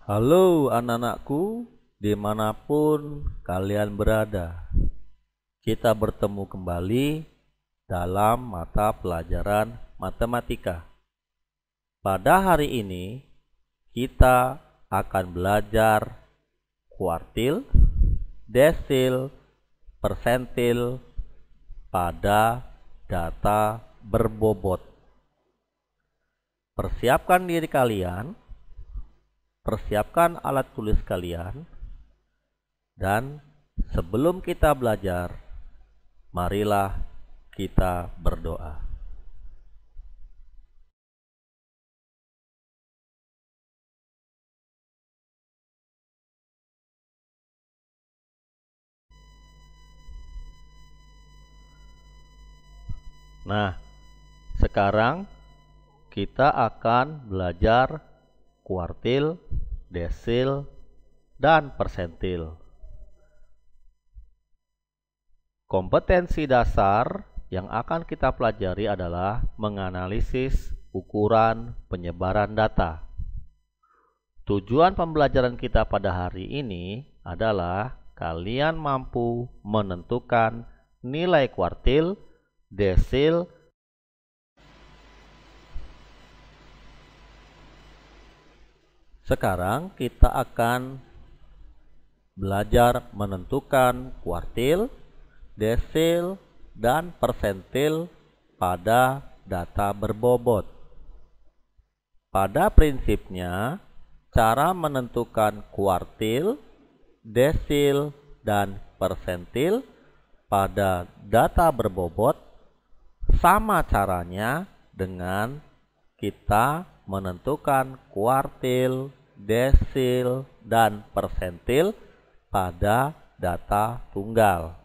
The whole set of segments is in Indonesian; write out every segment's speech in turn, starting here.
Halo anak-anakku, dimanapun kalian berada. Kita bertemu kembali dalam mata pelajaran matematika. Pada hari ini, kita akan belajar kuartil, desil, persentil pada data berbobot. Persiapkan diri kalian. Persiapkan alat tulis kalian, dan sebelum kita belajar, marilah kita berdoa. Nah, sekarang kita akan belajar kuartil, desil, dan persentil. Kompetensi dasar yang akan kita pelajari adalah menganalisis ukuran penyebaran data. Tujuan pembelajaran kita pada hari ini adalah kalian mampu menentukan nilai kuartil, desil, Sekarang kita akan belajar menentukan kuartil, desil, dan persentil pada data berbobot. Pada prinsipnya, cara menentukan kuartil, desil, dan persentil pada data berbobot sama caranya dengan kita menentukan kuartil, desil, dan persentil pada data tunggal.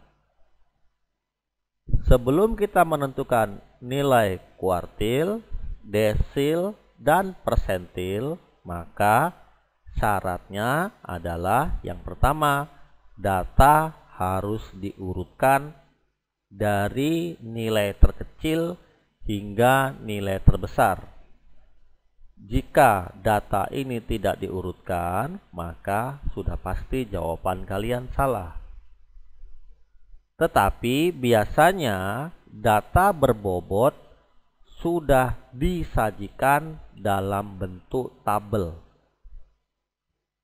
Sebelum kita menentukan nilai kuartil, desil, dan persentil, maka syaratnya adalah yang pertama, data harus diurutkan dari nilai terkecil hingga nilai terbesar. Jika data ini tidak diurutkan, maka sudah pasti jawaban kalian salah. Tetapi biasanya data berbobot sudah disajikan dalam bentuk tabel.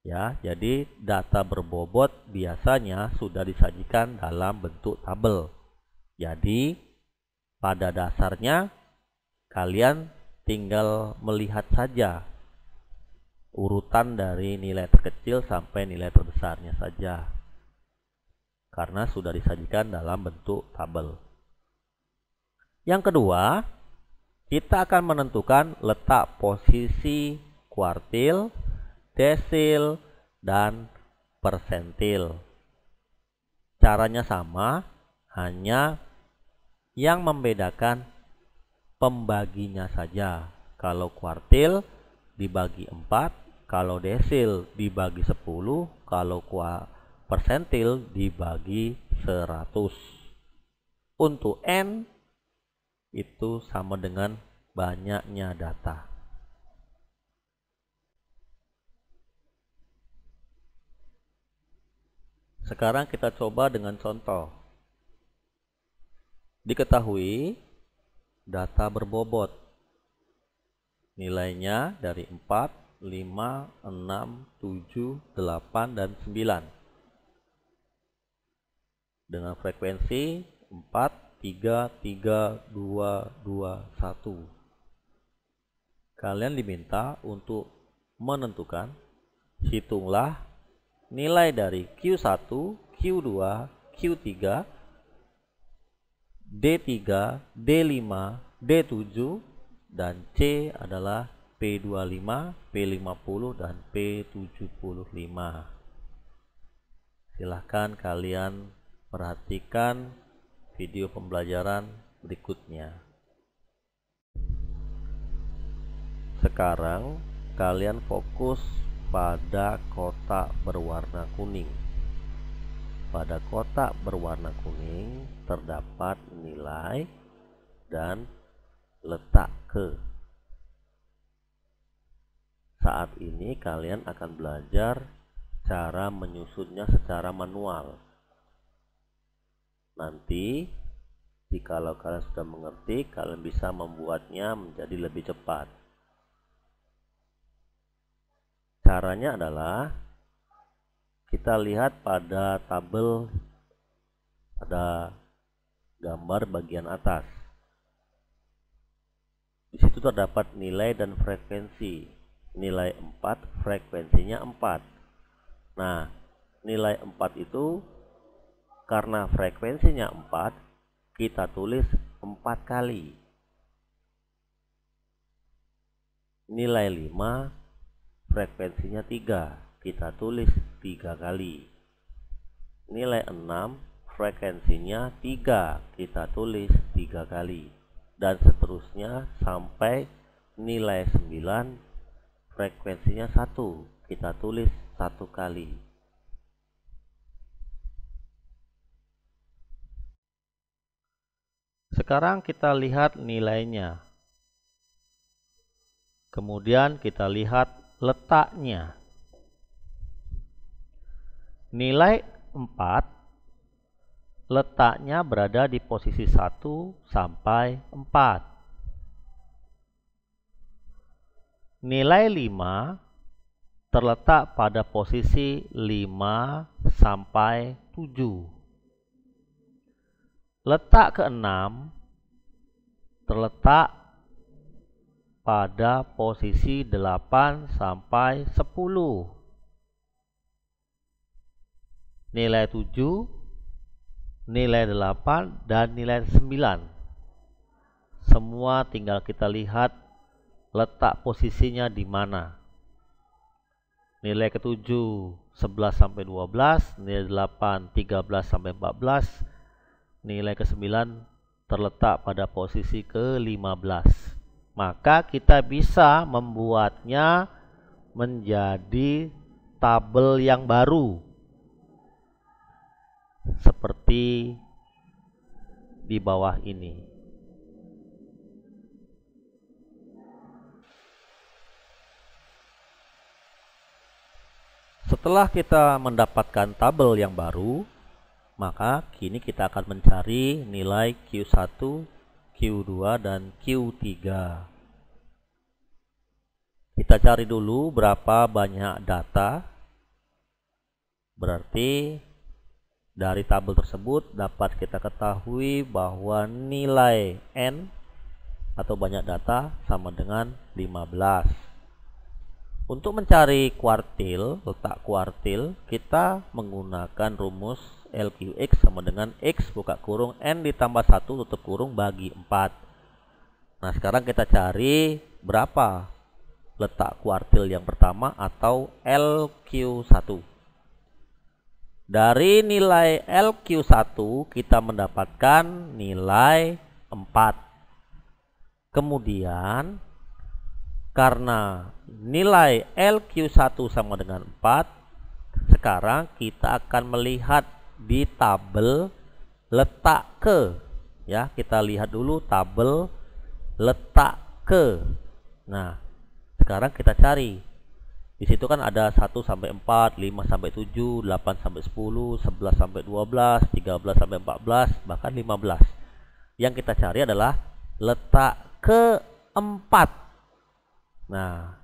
Ya, jadi data berbobot biasanya sudah disajikan dalam bentuk tabel. Jadi pada dasarnya kalian tinggal melihat saja urutan dari nilai terkecil sampai nilai terbesarnya saja, karena sudah disajikan dalam bentuk tabel. Yang kedua, kita akan menentukan letak posisi kuartil, desil, dan persentil. Caranya sama, hanya yang membedakan pembaginya saja. Kalau kuartil dibagi 4, kalau desil dibagi 10, kalau persentil dibagi 100. Untuk N itu sama dengan banyaknya data. Sekarang kita coba dengan contoh. Diketahui data berbobot nilainya dari 4, 5, 6, 7, 8, dan 9 dengan frekuensi 4, 3, 3, 2, 2, 1. Kalian diminta untuk menentukan, hitunglah nilai dari Q1, Q2, Q3, D3, D5, D7, dan C adalah P25, P50, dan P75. Silahkan kalian perhatikan video pembelajaran berikutnya. Sekarang kalian fokus pada kotak berwarna kuning. Pada kotak berwarna kuning terdapat nilai dan letak ke 1, saat ini kalian akan belajar cara menyusunnya secara manual. Nanti jikalau kalian sudah mengerti, kalian bisa membuatnya menjadi lebih cepat. Caranya adalah kita lihat pada tabel, pada gambar bagian atas. Di situ terdapat nilai dan frekuensi. Nilai 4, frekuensinya 4. Nah, nilai 4 itu karena frekuensinya 4, kita tulis 4 kali. Nilai 5, frekuensinya 3, kita tulis 3 kali. Nilai 6, frekuensinya 3, kita tulis 3 kali. Dan seterusnya sampai nilai 9, frekuensinya 1, kita tulis 1 kali. Sekarang kita lihat nilainya. Kemudian kita lihat letaknya. Nilai 4 letaknya berada di posisi 1 sampai 4. Nilai 5 terletak pada posisi 5 sampai 7. Letak ke-6 terletak pada posisi 8 sampai 10. Nilai 7, nilai 8, dan nilai 9. Semua tinggal kita lihat letak posisinya di mana. Nilai ke-7 11 sampai 12, nilai 8 13 sampai 14, nilai ke-9 terletak pada posisi ke-15. Maka kita bisa membuatnya menjadi tabel yang baru, seperti di bawah ini. Setelah kita mendapatkan tabel yang baru, maka kini kita akan mencari nilai Q1, Q2, dan Q3. Kita cari dulu berapa banyak data. Berarti dari tabel tersebut dapat kita ketahui bahwa nilai N atau banyak data sama dengan 15. Untuk mencari kuartil, letak kuartil, kita menggunakan rumus LQX sama dengan X buka kurung N ditambah 1 tutup kurung bagi 4. Nah, sekarang kita cari berapa letak kuartil yang pertama atau LQ1. Dari nilai LQ1 kita mendapatkan nilai 4. Kemudian karena nilai LQ1 sama dengan 4, sekarang kita akan melihat di tabel letak ke. Ya, kita lihat dulu tabel letak ke. Nah, sekarang kita cari. Di situ kan ada 1 sampai 4, 5 sampai 7, 8 sampai 10, 11 sampai 12, 13 sampai 14, bahkan 15. Yang kita cari adalah letak ke-4. Nah,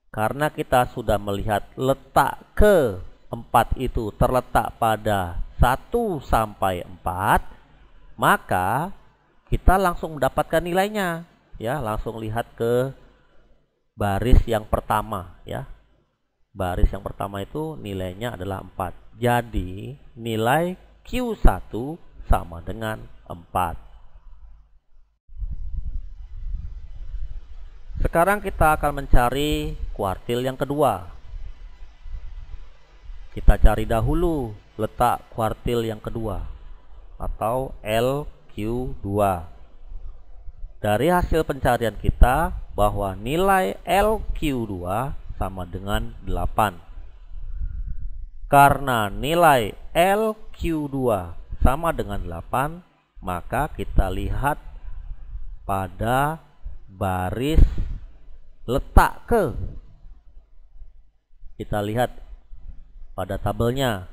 karena kita sudah melihat letak ke-4 itu terletak pada 1 sampai 4, maka kita langsung mendapatkan nilainya. Ya, langsung lihat ke baris yang pertama, ya. Baris yang pertama itu nilainya adalah 4. Jadi, nilai Q1 sama dengan 4. Sekarang kita akan mencari kuartil yang kedua. Kita cari dahulu letak kuartil yang kedua atau LQ2. Dari hasil pencarian kita bahwa nilai LQ2 sama dengan 8. Karena nilai LQ2 sama dengan 8, maka kita lihat pada baris letak ke. Kita lihat pada tabelnya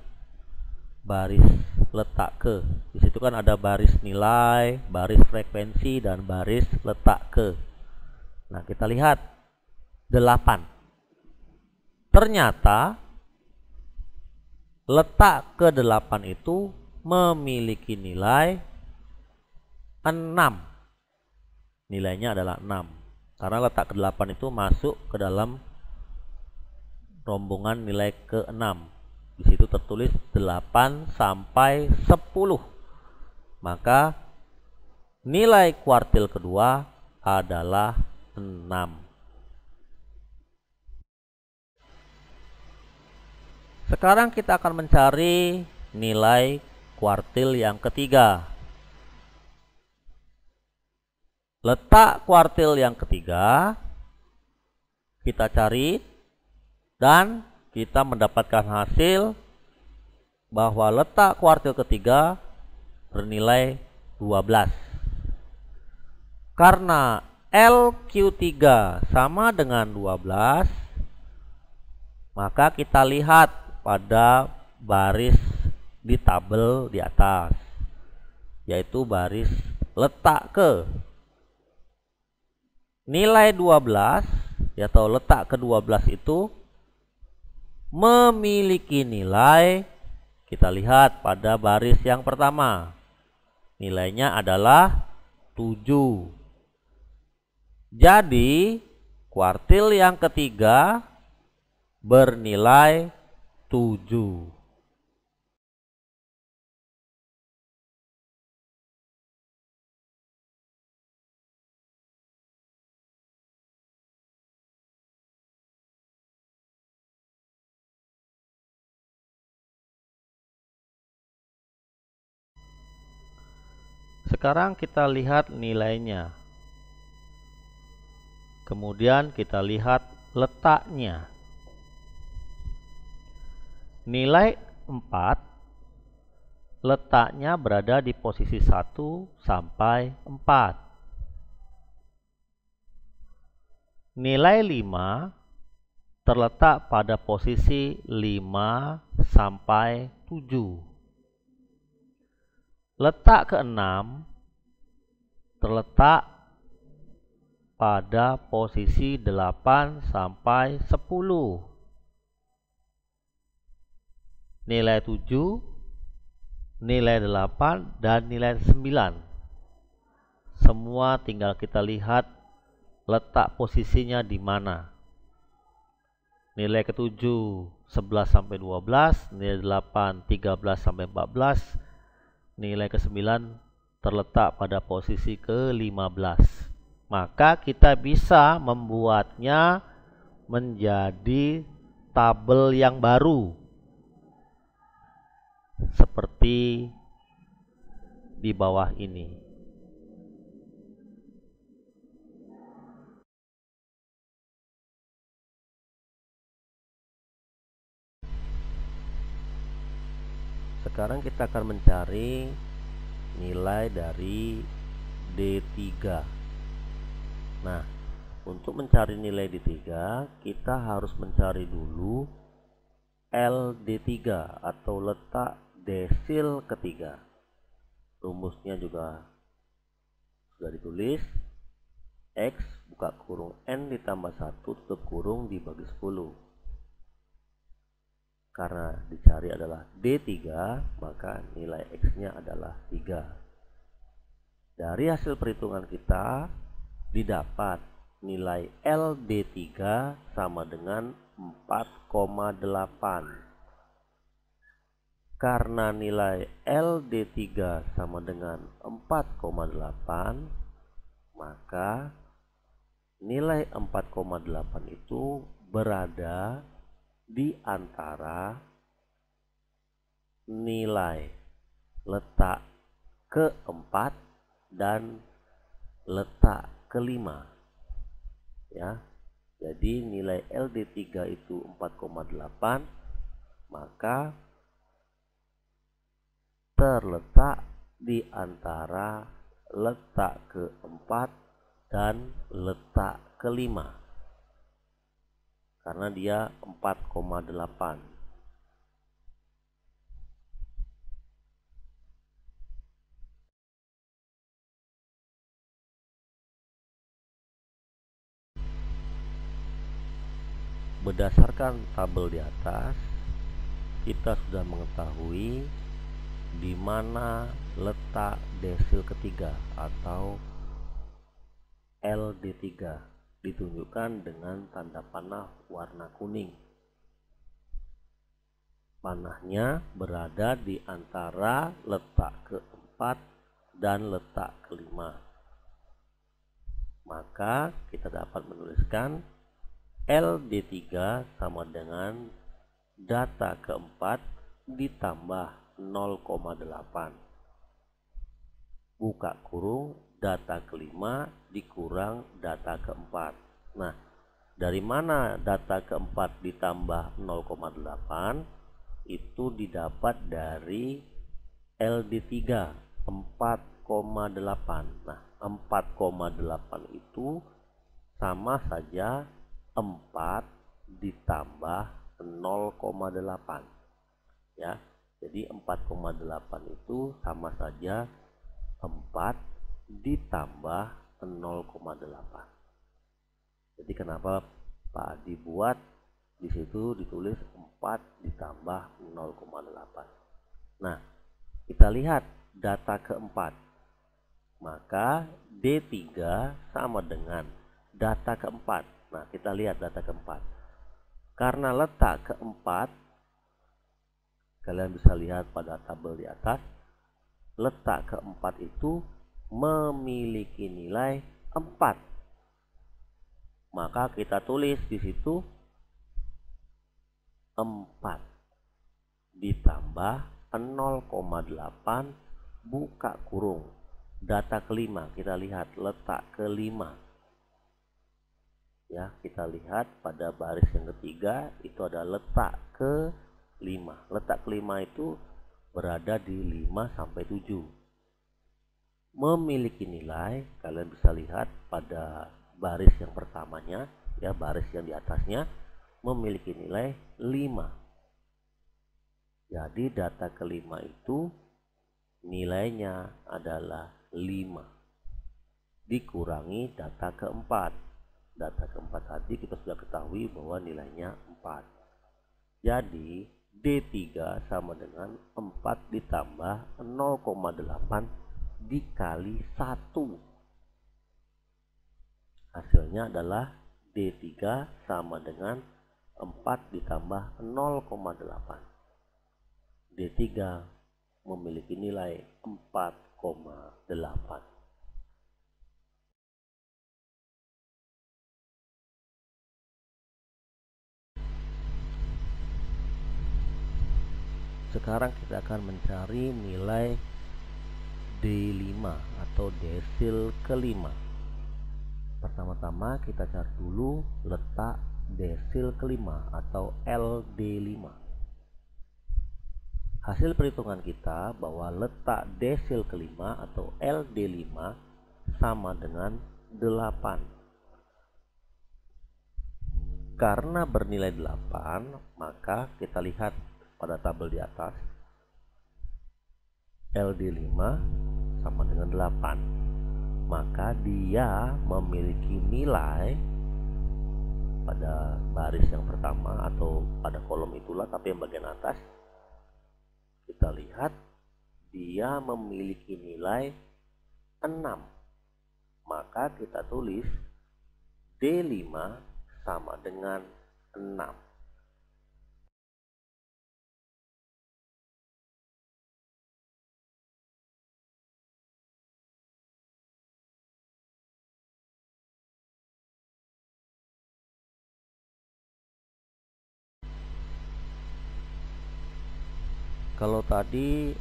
baris letak ke. Di situ kan ada baris nilai, baris frekuensi, dan baris letak ke. Nah, kita lihat 8. Ternyata letak ke 8 itu memiliki nilai 6. Nilainya adalah 6. Karena letak ke 8 itu masuk ke dalam rombongan nilai ke 6. Di situ tertulis 8 sampai 10. Maka nilai kuartil kedua adalah 6. Sekarang kita akan mencari nilai kuartil yang ketiga. Letak kuartil yang ketiga kita cari dan kita mendapatkan hasil bahwa letak kuartil ketiga bernilai 12. Karena LQ3 sama dengan 12, maka kita lihat pada baris di tabel di atas, yaitu baris letak ke. Nilai 12 atau letak ke-12 itu memiliki nilai, kita lihat pada baris yang pertama, nilainya adalah 7. Jadi kuartil yang ketiga bernilai 7. Sekarang kita lihat nilainya. Kemudian kita lihat letaknya. Nilai 4 letaknya berada di posisi 1 sampai 4. Nilai 5 terletak pada posisi 5 sampai 7. Letak ke-6 terletak pada posisi 8 sampai 10. Nilai 7, nilai 8, dan nilai 9. Semua tinggal kita lihat letak posisinya di mana. Nilai ke-7 11 sampai 12, nilai 8 13 sampai 14, nilai ke-9 terletak pada posisi ke-15. Maka kita bisa membuatnya menjadi tabel yang baru, seperti di bawah ini. Sekarang kita akan mencari nilai dari D3. Nah, untuk mencari nilai D3 kita harus mencari dulu LD3 atau letak desil ketiga. Rumusnya juga sudah ditulis. X buka kurung N ditambah 1 tutup kurung dibagi 10. Karena dicari adalah D3, maka nilai X-nya adalah 3. Dari hasil perhitungan kita didapat nilai LD3 sama dengan 4,8. Karena nilai LD3 sama dengan 4,8, maka nilai 4,8 itu berada di antara nilai letak ke-4 dan letak ke-5, ya. Jadi nilai LD3 itu 4,8, maka terletak di antara letak ke-4 dan letak ke-5. karena dia 4,8. Berdasarkan tabel di atas, kita sudah mengetahui di mana letak desil ketiga atau LD3, ditunjukkan dengan tanda panah warna kuning. Panahnya berada di antara letak keempat dan letak kelima. Maka kita dapat menuliskan LD3 sama dengan data keempat ditambah 0,8. Buka kurung, data kelima dikurang data keempat. Nah, dari mana data keempat ditambah 0,8? Itu didapat dari LD3 4,8. Nah, 4,8 itu sama saja 4 ditambah 0,8 ya. Jadi 4,8 itu sama saja 4 ditambah 0,8. Jadi kenapa Pak Adi buat di situ ditulis 4 ditambah 0,8. Nah, kita lihat data keempat. Maka D3 sama dengan data keempat. Nah, kita lihat data keempat. Karena letak keempat, kalian bisa lihat pada tabel di atas, letak keempat itu memiliki nilai 4. Maka kita tulis di situ 4 ditambah 0,8 buka kurung. Data kelima, kita lihat letak kelima. Ya, kita lihat pada baris yang ketiga itu ada letak kelima. Letak kelima itu berada di 5 sampai 7. Memiliki nilai, kalian bisa lihat pada baris yang pertamanya, ya, baris yang di atasnya memiliki nilai 5. Jadi data kelima itu nilainya adalah 5 dikurangi data keempat. Data keempat tadi kita sudah ketahui bahwa nilainya 4. Jadi D3 sama dengan 4 ditambah 0,8 dikali 1. Hasilnya adalah D3 sama dengan 4 ditambah 0,8. D3 memiliki nilai 4,8. Sekarang kita akan mencari nilai D5 atau desil kelima. Pertama-tama kita cari dulu letak desil kelima atau LD5. Hasil perhitungan kita bahwa letak desil kelima atau LD5 sama dengan 8. Karena bernilai 8, maka kita lihat pada tabel di atas. LD5 sama dengan 8. Maka dia memiliki nilai pada baris yang pertama atau pada kolom itulah, tapi yang bagian atas kita lihat dia memiliki nilai 6. Maka kita tulis D5 sama dengan 6. Kalau tadi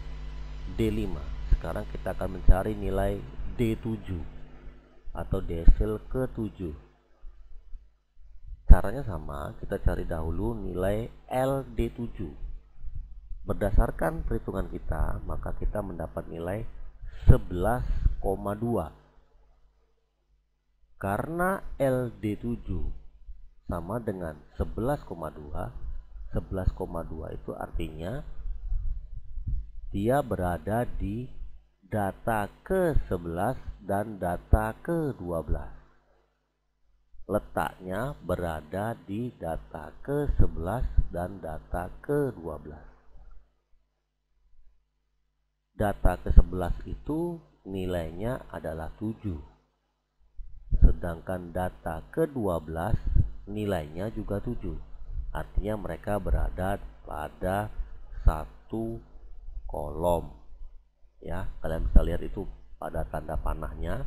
D5, sekarang kita akan mencari nilai D7 atau desil ke-7. Caranya sama, kita cari dahulu nilai LD7. Berdasarkan perhitungan kita, maka kita mendapat nilai 11,2. Karena LD7 sama dengan 11,2. 11,2 itu artinya dia berada di data ke-11 dan data ke-12. Letaknya berada di data ke-11 dan data ke-12. Data ke-11 itu nilainya adalah 7. Sedangkan data ke-12 nilainya juga 7. Artinya mereka berada pada satu kolom. Ya, kalian bisa lihat itu pada tanda panahnya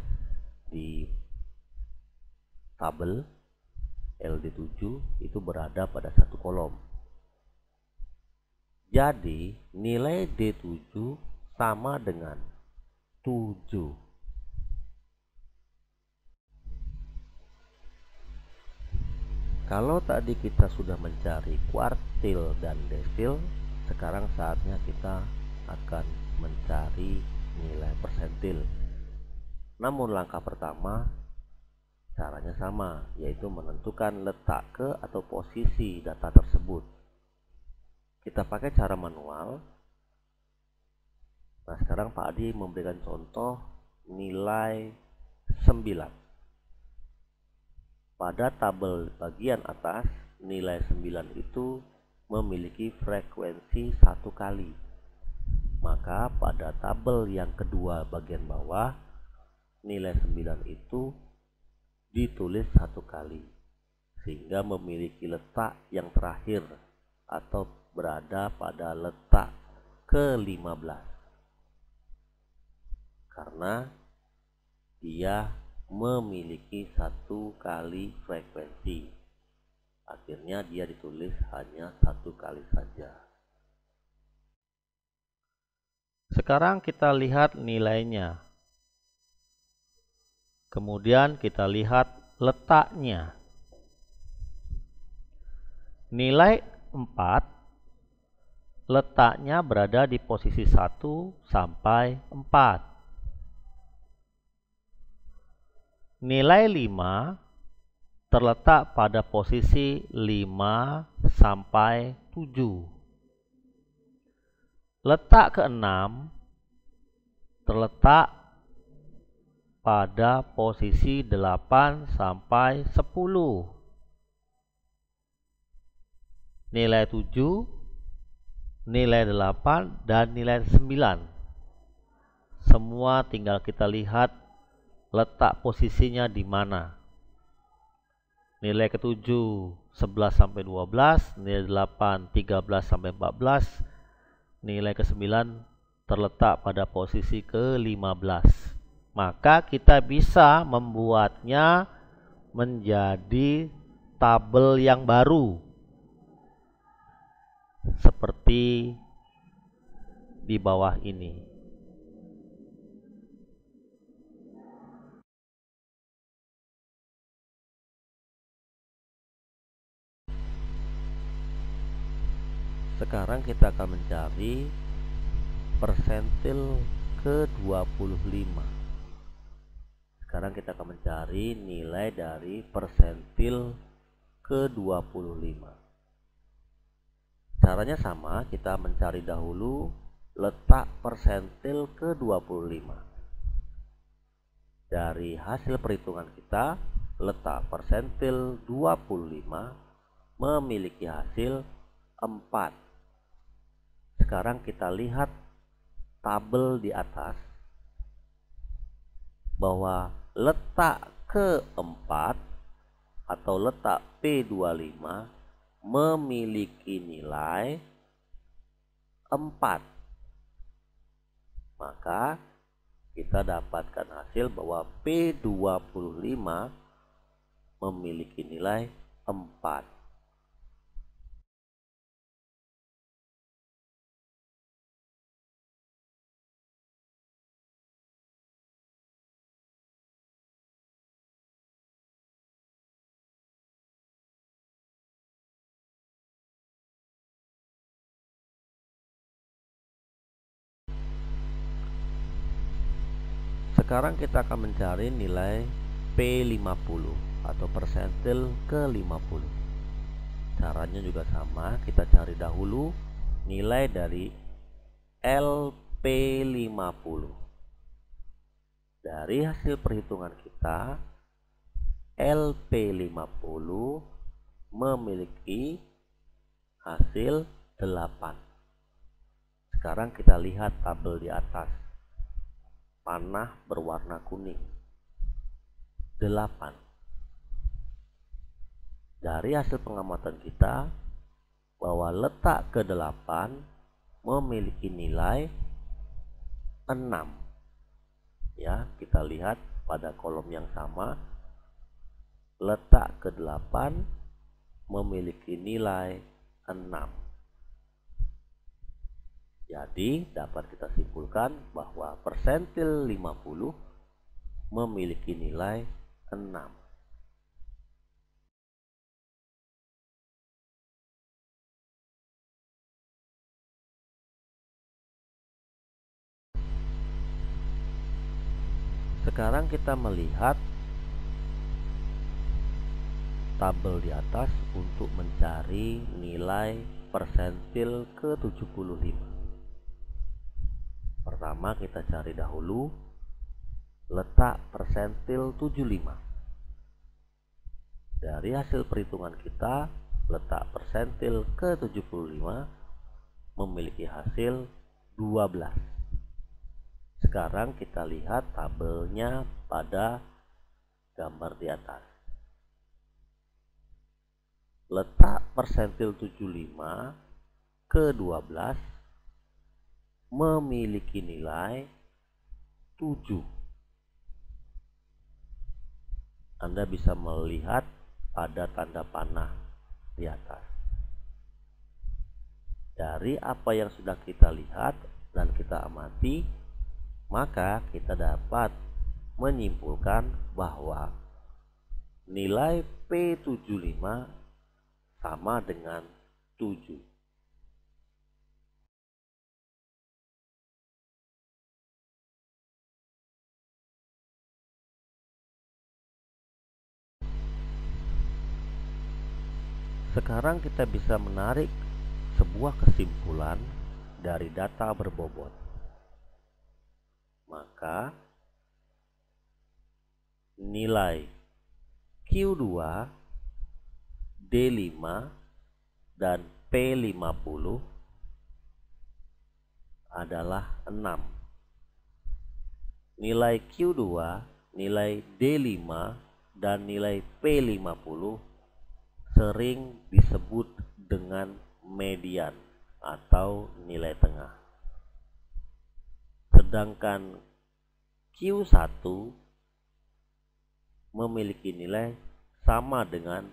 di tabel LD7 itu berada pada satu kolom. Jadi nilai D7 sama dengan 7. Kalau tadi kita sudah mencari kuartil dan desil, sekarang saatnya kita akan mencari nilai persentil. Namun langkah pertama caranya sama, yaitu menentukan letak ke atau posisi data tersebut. Kita pakai cara manual. Nah, sekarang Pak Adi memberikan contoh nilai 9. Pada tabel bagian atas, nilai 9 itu memiliki frekuensi 1 kali. Maka pada tabel yang kedua bagian bawah, nilai 9 itu ditulis 1 kali, sehingga memiliki letak yang terakhir atau berada pada letak ke-15. Karena dia memiliki 1 kali frekuensi, akhirnya dia ditulis hanya 1 kali saja. Sekarang kita lihat nilainya, kemudian kita lihat letaknya. Nilai 4 letaknya berada di posisi 1 sampai 4. Nilai 5 terletak pada posisi 5 sampai 7. Letak ke-6 terletak pada posisi 8 sampai 10. Nilai 7, nilai 8, dan nilai 9. Semua tinggal kita lihat letak posisinya di mana. Nilai ke-7 11 sampai 12, nilai 8 13 sampai 14, nilai ke-9 terletak pada posisi ke-15. Maka kita bisa membuatnya menjadi tabel yang baru seperti di bawah ini. Sekarang kita akan mencari persentil ke-25. Sekarang kita akan mencari nilai dari persentil ke-25. Caranya sama, kita mencari dahulu letak persentil ke-25. Dari hasil perhitungan kita, letak persentil 25 memiliki hasil 4. Sekarang kita lihat tabel di atas bahwa letak ke-4 atau letak P25 memiliki nilai 4. Maka kita dapatkan hasil bahwa P25 memiliki nilai 4. Sekarang kita akan mencari nilai P50 atau persentil ke-50. Caranya juga sama, kita cari dahulu nilai dari LP50. Dari hasil perhitungan kita, LP50 memiliki hasil 8. Sekarang kita lihat tabel di atas. Panah berwarna kuning 8. Dari hasil pengamatan kita bahwa letak ke-8 memiliki nilai 6. Ya, kita lihat pada kolom yang sama, letak ke-8 memiliki nilai 6. Jadi dapat kita simpulkan bahwa persentil 50 memiliki nilai 6. Sekarang kita melihat tabel di atas untuk mencari nilai persentil ke-75. Pertama kita cari dahulu letak persentil 75. Dari hasil perhitungan kita, letak persentil ke-75 memiliki hasil 12. Sekarang kita lihat tabelnya pada gambar di atas. Letak persentil 75 ke-12 memiliki nilai 7. Anda bisa melihat pada tanda panah di atas. Dari apa yang sudah kita lihat dan kita amati, maka kita dapat menyimpulkan bahwa nilai P75 sama dengan 7. Sekarang kita bisa menarik sebuah kesimpulan dari data berbobot. Maka nilai Q2, D5, dan P50 adalah 6. Nilai Q2, nilai D5, dan nilai P50 sering disebut dengan median atau nilai tengah. Sedangkan Q1 memiliki nilai sama dengan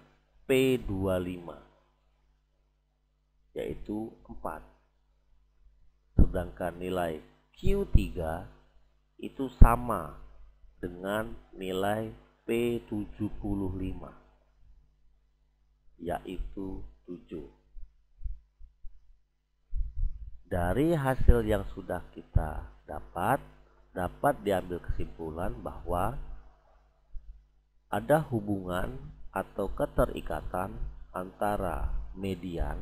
P25, yaitu 4. Sedangkan nilai Q3 itu sama dengan nilai P75, yaitu 7. Dari hasil yang sudah kita dapat diambil kesimpulan bahwa ada hubungan atau keterikatan antara median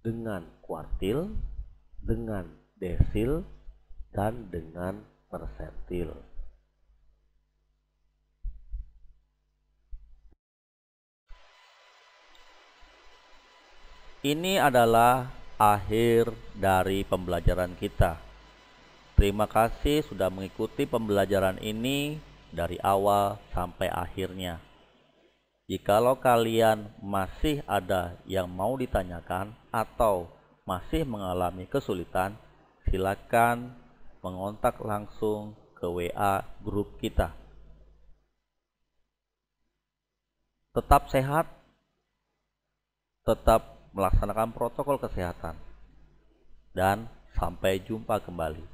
dengan kuartil, dengan desil, dan dengan persentil. Ini adalah akhir dari pembelajaran kita. Terima kasih sudah mengikuti pembelajaran ini dari awal sampai akhirnya. Jikalau kalian masih ada yang mau ditanyakan atau masih mengalami kesulitan, silakan mengontak langsung ke WA grup kita. Tetap sehat, tetap melaksanakan protokol kesehatan, dan sampai jumpa kembali.